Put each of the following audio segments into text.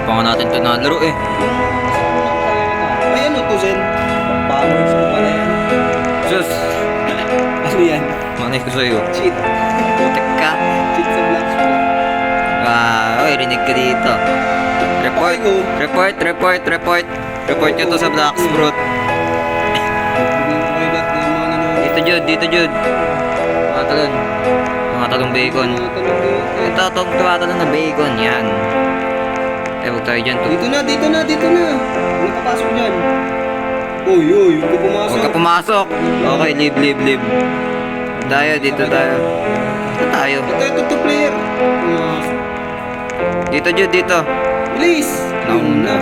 pa nga natin ito nalaro eh. Ay, ano to, Zen? Powers ko pala yan. Sus! Ano yan? Manay ko sa'yo. Cheat. Putik ka. Cheat sa Black Spot. Oy, rinig ka dito. Report, report, report, report. Report nyo to sa Black Sprout. Dito Jud, dito Jud. Mga talon. Mga talong bacon. Ito, tumatalon na bacon. Yan. Huwag tayo dyan. Dito na, dito na, dito na. Ano papasok dyan? Uy, uy, huwag ka pumasok. Huwag ka pumasok. Okay, leave, leave, leave. Tayo, dito tayo. Dito tayo. Ito, two player. Dito Jud, dito. Bilis. Nauna.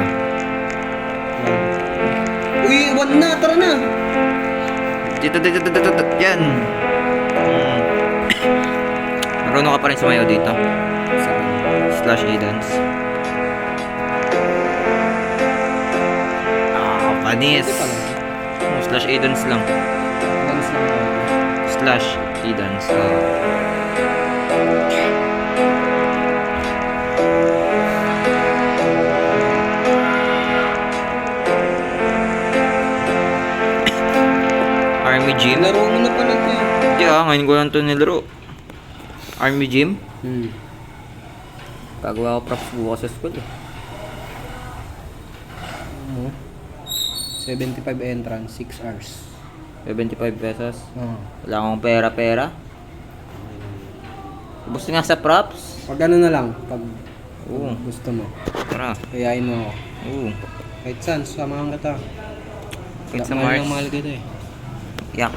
Uy, one na, tara na. Dito, dito, dito, dito. Yan. Marunong ka pa rin sumayaw dito. Slash A-dance. Panis. Slash A-dance lang. Dance lang tayo. Slash A-dance. Army Gym? Laro mo na pala ito eh. Hindi ngayon ko lang ito nilaro. Army Gym? Gagawa ko props bukas sa school eh. 75 entrance, 6 hours. 75 pesos. Oo. Wala akong pera-pera. Gusto nga sa props? Pag ano na lang, pag Oo. gusto mo. Tara. Kayain mo ako. Oo. Kahit saan, samahan kita. Kahit sa Mahal Mars. na mahal kita eh. Yak.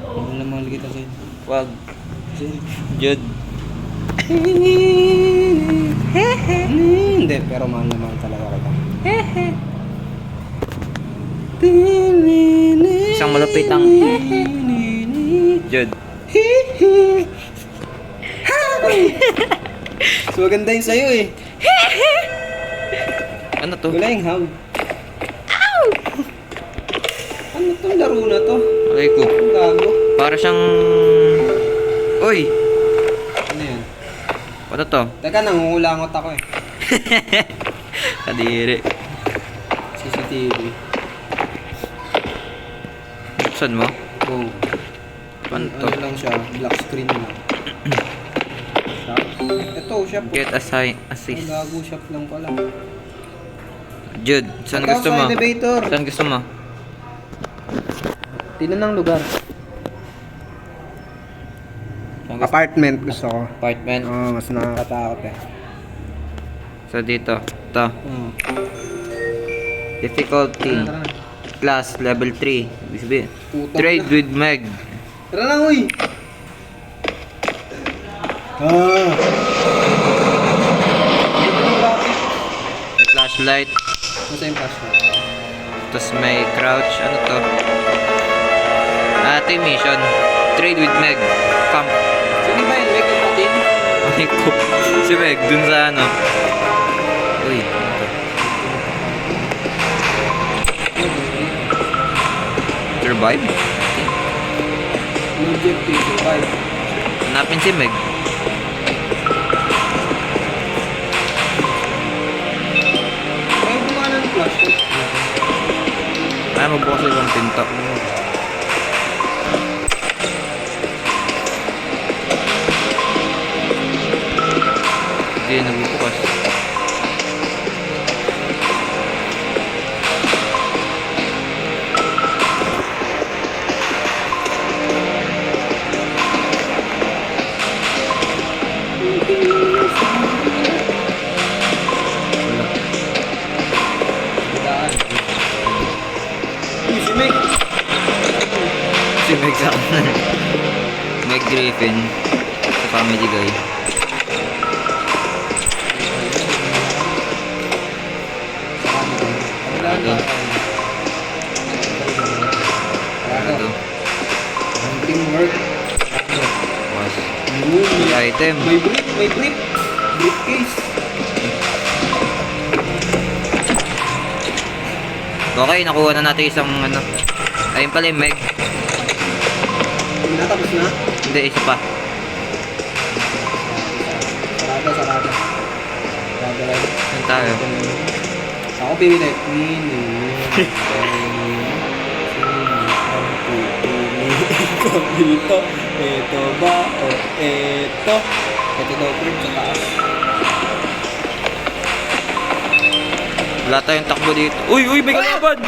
Mahal na mahal kita sa'yo. Wag. Jud. Hindi, pero mahal na mahal talaga kita. Isang malupit ang Jud. So maganda yun sa'yo eh. Ano to? Wala yung ham. Ano tong laro na to? Aray ko. Ang gago. Para siyang... Uy! Ano yan? Ano to? Teka, nangungulangot ako eh. Kadiri. CCTV. Buksan mo? Oh. Ano to? Ano lang siya, black screen lang. Shop. Ito, shop. Get assign Ang assist. gago shop lang pala. Jud, saan Ito gusto sa mo? elevator. Saan gusto mo? Tinan ng lugar. Saan gusto? Apartment gusto ko. Apartment. Oo, mas nakakatakot eh. So dito. Ito. Oo. Difficulty. Tara na. Class level 3. Ibig sabihin. Putang Trade na. with Meg. Tara na, uy! Ah! May flashlight. Masa yung flashlight? Tapos may crouch. Ano to? Ito yung mission. Trade with Meg. Camp. Sige ba yun? May kapatid? Ay ko. Si Meg. Dun sa ano. Uy. Ano to? Survive? Objective, survive. Hanapin si Meg. May gumana ng flashlight. Ay, magbukas sa ibang pinto. Hindi, nagbubukas. Daan. Uy, si Meg! Si Meg sa kanan. Meg Griffin. Sa Family Guy. Sarado. Sarado. Ang teamwork. Was. Yun, May item. May brief, may brief. Briefcase. Okay, nakuha na natin isang ano. Ayun pala yung Meg. Natapos na? Hindi, isa pa. Sarado, sarado. Sarado lang. tayo. Ako pili. Dito. Ito ba? O ito. Ito daw po sa taas. Wala tayong takbo dito. Uy, may kalaban!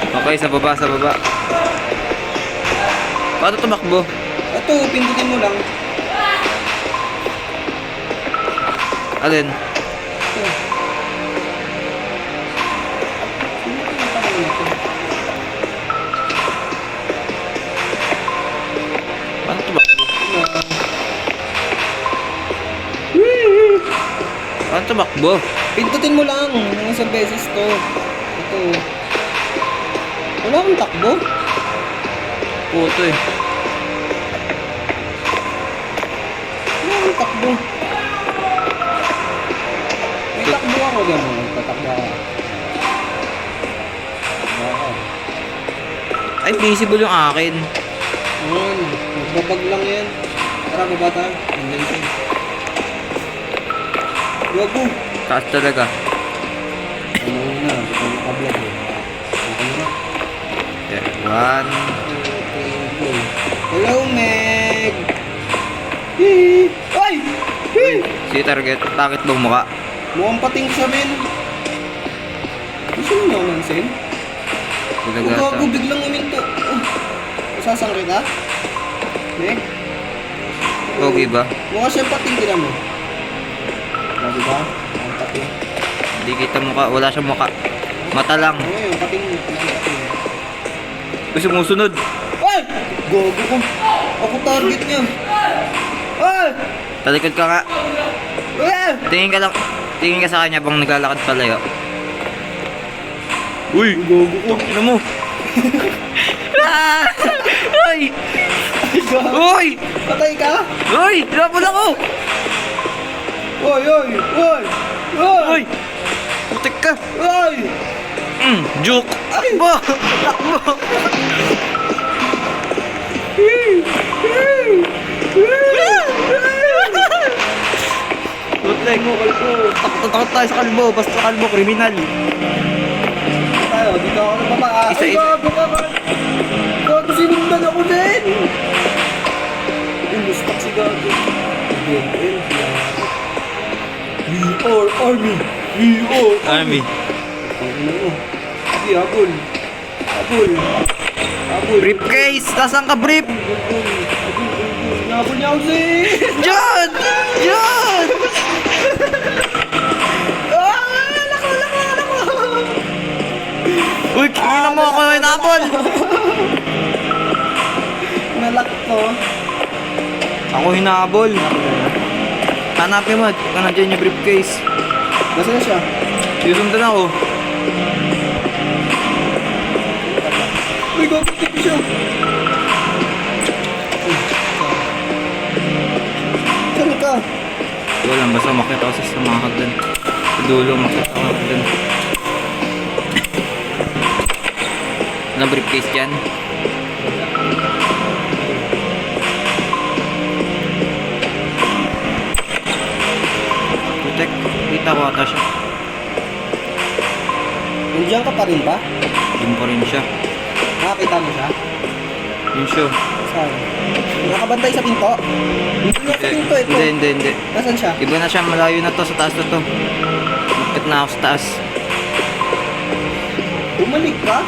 Okay, sa baba. Paano tumakbo? Ito, pindutin mo lang. Alin? Ito. Sino ko yung tanong nito? Paano tumakbo? Paano tumakbo? Pindutin mo lang ng isang beses to. Ito. Wala akong takbo. Puto eh. Wala akong takbo. May takbo ako gano'n. Tatakbo ako. Wow. Ay, visible yung akin. Ayan. Magbabag lang yan. Tara, baba tayo. Nandiyan siya. Gago. Taas talaga. Ano na? Ito yung kablog eh. Ano na? Yeah, one. Hello, Meg! Hee! Ay! Hee! Si target. Bakit bumuka? Mukhang pating sa men. Gusto mo naman, Sen? Kung Gulagata. gago, biglang uminto. Sasang kita? Meg? Pogi ba? Mukha siyang pating din mo. Grabe ba? Ang pating. Hindi kita mukha. Wala siyang mukha. Mata lang. Ano yun? Pating. Ang pating. Uy, sumusunod. Ay! Gogo ko. Ako target niya. Ay! Talikod ka nga. Ay! Tingin ka lang. Tingin ka sa kanya bang naglalakad palayo. Uy! Gogo ko. Ano mo? Ah! Uy! Ay, gago. Uy! Patay ka? Uy! Labon ako! Oy, oy, oy! Oy! Uy! Putik ka! Oy! Joke! Ay! Takbo! Takbo! Putik! Takot tayo sa kalbo. Basta kalbo, kriminal. Tayo, dito ako na baba. Ay, Isa-isa. gago ka ba? Gago, sinundan ako din! Imustak si gago. We are army! We are Army. Ano mo? Sige, habol. Habol. Habol. Briefcase! Nasaan ka, brief? Nabol niya ako si... John! John! Lako! Uy, kina mo ako ng napol! Nalak ko. Ako hinabol. Hanapin mo, kung nandiyan yung briefcase. Nasaan na siya? Susundan ako. Uy, gago, tip siya. Saan ka? Wala lang, basta makita ako sa mga hagdan. Sa dulo, makita ako hagdan. Anong briefcase dyan? Putek, kita ko ata siya. Nandiyan ka pa rin ba? Yun pa rin siya. Nakakita mo siya? Yun siya. Saan? Nakabantay sa pinto? Dito niya sa pinto ito. Hindi. Nasaan siya? Iba na siya, malayo na to, sa taas na to. Bakit na ako sa taas? Bumalik ka?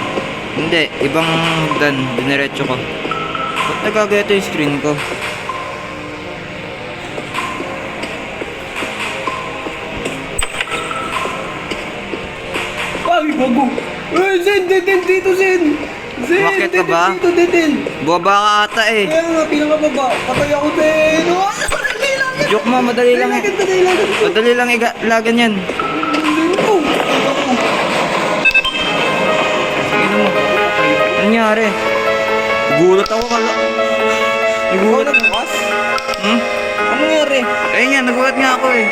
Hindi, ibang hagdan, diniretso ko. Ba't nagagato yung screen ko? Ay, bago! Ay, Zen! Dito, Zen! Zen! Umakyat ka ba? Dito! Buwaba ka ata eh. Kaya nga, pinakababa. Patay ako, Zen! Oh, madali lang yan! Joke mo, madali lang eh. Madali lang. Madali lang ilagan yan. Zen ko! Ano mo? Ano nangyari? Gulat ako kala. Ikaw Nagulat. nagbukas? Hmm? Ano nangyari? Ayun nga, nagulat nga ako eh.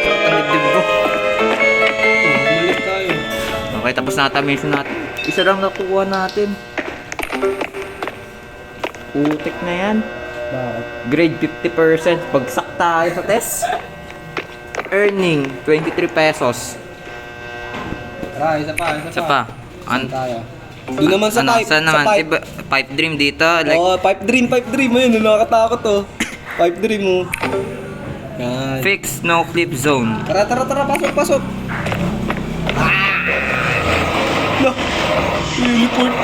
Ang dibdib ko. Bumalik tayo. Okay, tapos na ata mission natin. Isa lang nakukuha natin. Putik na yan. Bakit? Grade 50%. Bagsak tayo sa test. Earning 23 pesos. Tara, isa pa. Isa pa. Saan tayo? Doon naman sa pipe. Saan naman? Sa pipe. Iba, pipe dream dito. Like, Oh, pipe dream. Ayun, nakakatakot to. Pipe dream mo. Yan. fix no clip zone. Tara. Pasok. No. Teleport.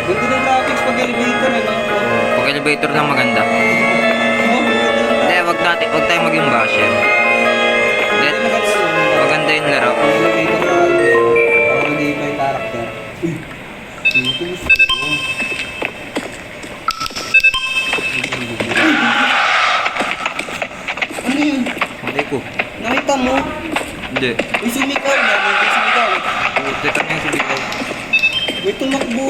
Ganda ng graphics pag elevator, ano? Pag elevator lang maganda. Oh, Hindi, wag tayo maging basher. Let, maganda yung laro. elevator na kayo. Para mag-iiba yung character. Uy. Dito gusto ko. Ano yun? Okay ko. Nakita mo? Hindi. May sumikaw na. May sumikaw. Puti ka na yung subigaw. May tumakbo.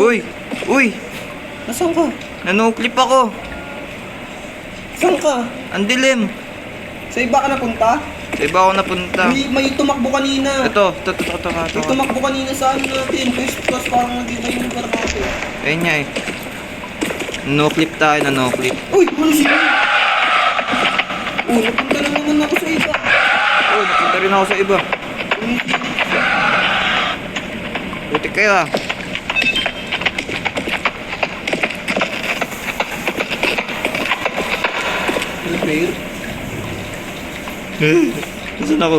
Uy! Nasaan ka? Nanoclip ako. Saan ka? Ang dilim. Sa iba ka napunta? Sa iba ako napunta. May tumakbo kanina. Ito. May tumakbo kanina sa ano natin. Tapos parang nag-iba yung lugar natin. Ayun nga eh. Nanoclip tayo, nanoclip. Uy! Ano siya? Oh, napunta lang naman ako sa iba. Oh, napunta rin ako sa iba. Puti kayo ah. Repair? Nasaan ako?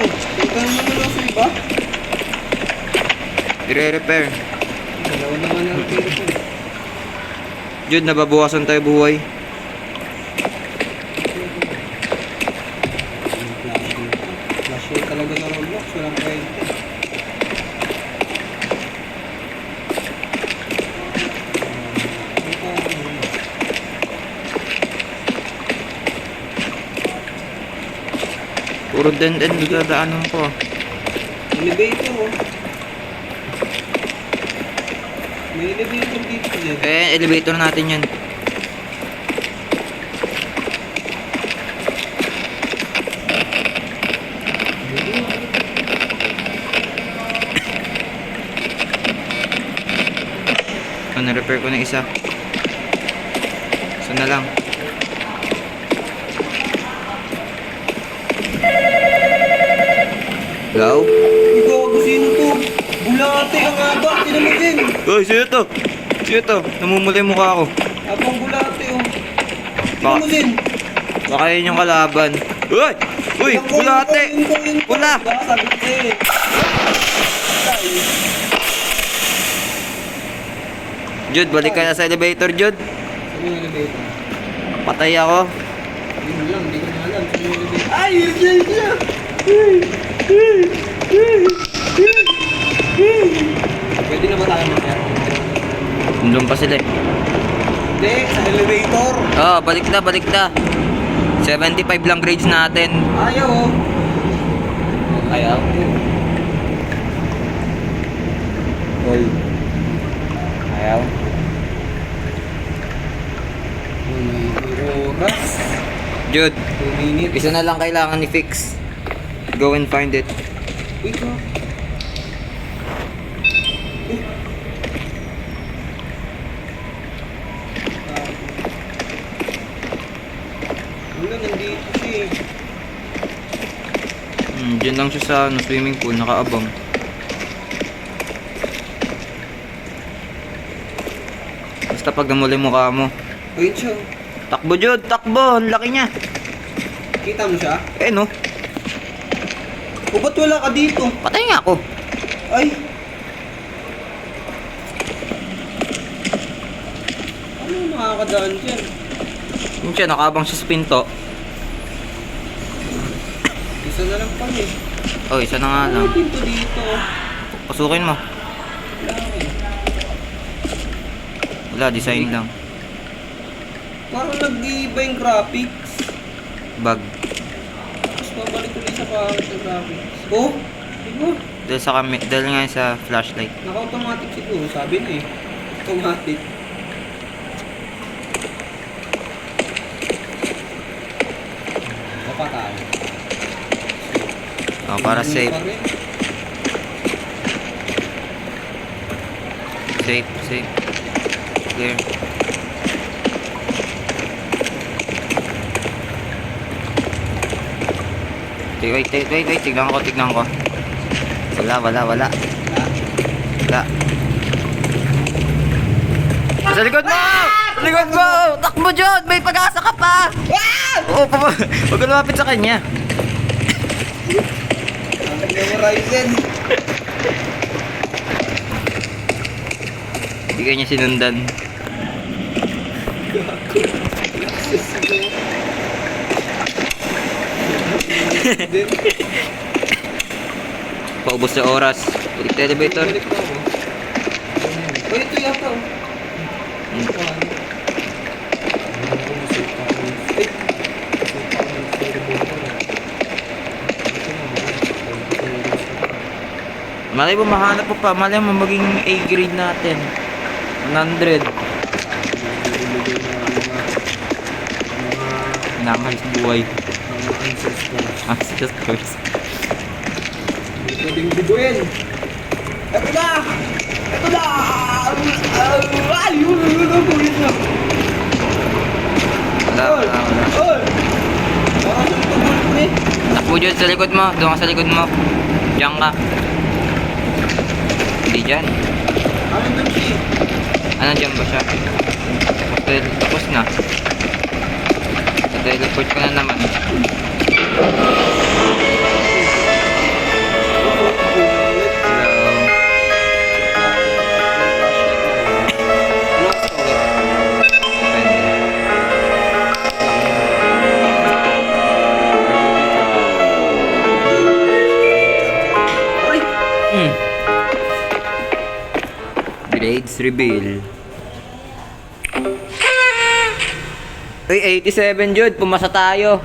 Oh, punta lang naman ako sa iba. I-repair. Dalawa naman ang repair ko. Jude, nababawasan tayo buhay. Flash roll talaga sa Roblox. Walang kwenta. Puro dead-end dadaanan ko ah. Elevator oh. May elevator dito dyan. Elevator natin yan. Na-repair ko na isa. Isa na lang. Hello? Ikaw, sino to? Bulate ang haba. Tinan mo din. Uy, sino to? Sino to? Namumula yung mukha ko. Habang bulate oh. Tinan Baka, mo din. baka yun yung kalaban. Uy! Uy! Bulate! Pula! Baka sabi ko eh. Jude, balik ka na sa elevator, Jude. Saan yung elevator? Patay ako. Yun lang, hindi ko na alam. Saan yung elevator? Ay! Yun! Pwede na ba tayo mag-share? Nandun pa sila eh. Hindi, sa elevator. Oh, balik na. 75 lang grades natin. Ayaw oh. Ayaw. Oy. Ayaw. May oras. Jude, 2 minutes. isa na lang kailangan i-fix. Go and find it. Wait ko. Wala, nandito siya eh. Diyan lang siya sa swimming pool, nakaabang. Basta pag namuli mukha mo. Wait siya. Takbo, Jude, takbo. Ang laki niya. Kita mo siya? No. O ba't wala ka dito? Patay nga ako. Ay! Ano nakakadaan dyan? Yun siya, nakaabang siya sa pinto. Isa na lang pala eh. Oh, isa na nga Ano lang. yung pinto dito? Pasukin mo. Wala eh. Wala, design lang. Parang nag-iiba yung graphics. Bag. Tapos babalik ulit sa pangit ng graphics. Oh! Diba? Dahil nga sa flashlight. Naka-automatic siguro, sabi na eh. Automatic. Kapatay. Oh, para safe. Pa rin. Safe, safe. Clear. Wait. Tignan ko. Wala. Wala. Sa likod mo! Sa likod mo! Takbo, Jod! May pag-asa ka pa! Oo, huwag ka lumapit sa kanya. Nag-memorizen. Hindi ka niya sinundan. Paubos sa oras. Balik sa elevator. Balik na ako. Oh, ito yata. Oh. Malay mo mahanap mo pa. Malay mo maging A grade natin. 100. Namahal sa buhay. Ancestors. Pwedeng biguin. Ito na! Ay! Yun na. Wala. Oy! Parang tumulit ni. Takbo dyan sa likod mo. Doon ka sa likod mo. Diyan ka. Hindi dyan. Ano doon siya? Ano dyan ba siya? Tapos na. Teleport ka na naman. Grades reveal. Uy, 87 Jude, pumasa tayo.